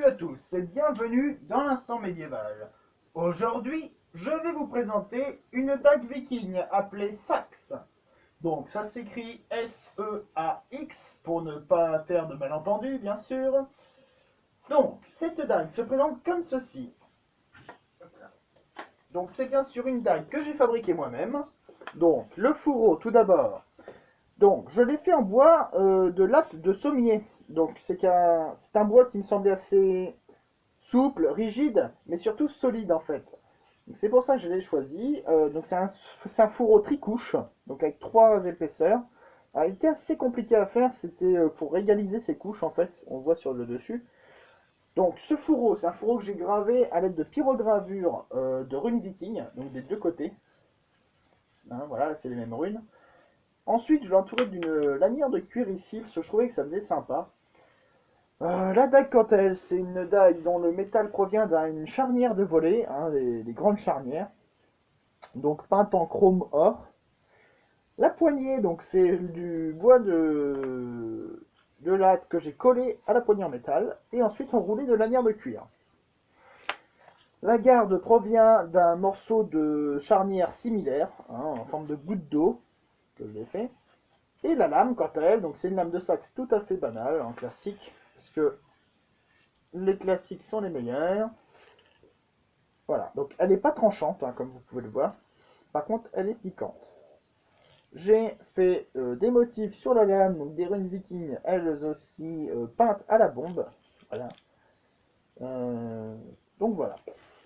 Salut à tous et bienvenue dans l'instant médiéval. Aujourd'hui, je vais vous présenter une dague viking appelée Sax. Donc ça s'écrit S-E-A-X pour ne pas faire de malentendus bien sûr. Donc cette dague se présente comme ceci. Donc c'est bien sûr une dague que j'ai fabriquée moi-même. Donc le fourreau tout d'abord. Donc je l'ai fait en bois de latte de sommier. Donc c'est un bois qui me semblait assez souple, rigide, mais surtout solide en fait. C'est pour ça que je l'ai choisi. Donc c'est un fourreau tricouche, donc avec trois épaisseurs. Alors, il était assez compliqué à faire, c'était pour égaliser ces couches en fait, on voit sur le dessus. Donc ce fourreau, c'est un fourreau que j'ai gravé à l'aide de pyrogravure de runes viking, donc des deux côtés. Hein, voilà, c'est les mêmes runes. Ensuite, je l'ai entouré d'une lanière de cuir ici, parce que je trouvais que ça faisait sympa. La dague, quant à elle, c'est une dague dont le métal provient d'une charnière de volet, hein, les grandes charnières, donc peinte en chrome or. La poignée, donc c'est du bois de latte que j'ai collé à la poignée en métal, et ensuite enroulé de lanière de cuir. La garde provient d'un morceau de charnière similaire, hein, en forme de goutte d'eau, que j'ai fait. Et la lame, quant à elle, donc c'est une lame de saxe tout à fait banale, en classique, parce que les classiques sont les meilleurs. Voilà, donc elle n'est pas tranchante, hein, comme vous pouvez le voir. Par contre, elle est piquante. J'ai fait des motifs sur la lame, donc des runes vikings, elles aussi peintes à la bombe. Voilà. Donc voilà.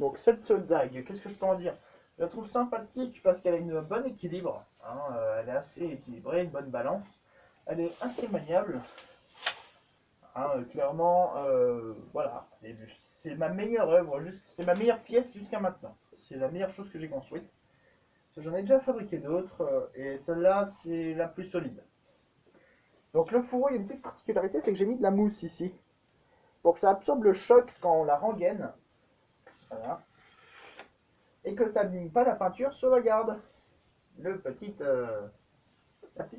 Donc cette dague, qu'est-ce que je peux en dire? Je la trouve sympathique parce qu'elle a une bonne équilibre. Hein, elle est assez équilibrée, une bonne balance. Elle est assez maniable. Hein, clairement, voilà. C'est ma meilleure œuvre, c'est ma meilleure pièce jusqu'à maintenant. C'est la meilleure chose que j'ai construite. J'en ai déjà fabriqué d'autres, et celle-là, c'est la plus solide. Donc le fourreau, il y a une petite particularité, c'est que j'ai mis de la mousse ici. Pour que ça absorbe le choc quand on la rengaine. Voilà. Et que ça n'abîme pas la peinture sur la garde. La petite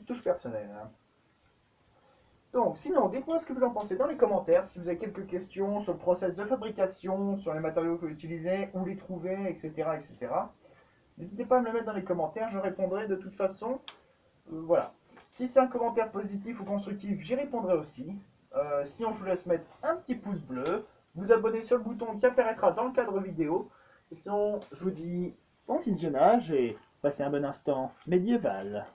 touche personnelle. Hein. Donc, sinon, dites-moi ce que vous en pensez dans les commentaires. Si vous avez quelques questions sur le process de fabrication, sur les matériaux que vous utilisez, où les trouver, etc. etc. N'hésitez pas à me le mettre dans les commentaires, je répondrai de toute façon. Voilà. Si c'est un commentaire positif ou constructif, j'y répondrai aussi. Sinon, je vous laisse mettre un petit pouce bleu, vous abonner sur le bouton qui apparaîtra dans le cadre vidéo. Et sinon, je vous dis bon visionnage et passez un bon instant médiéval.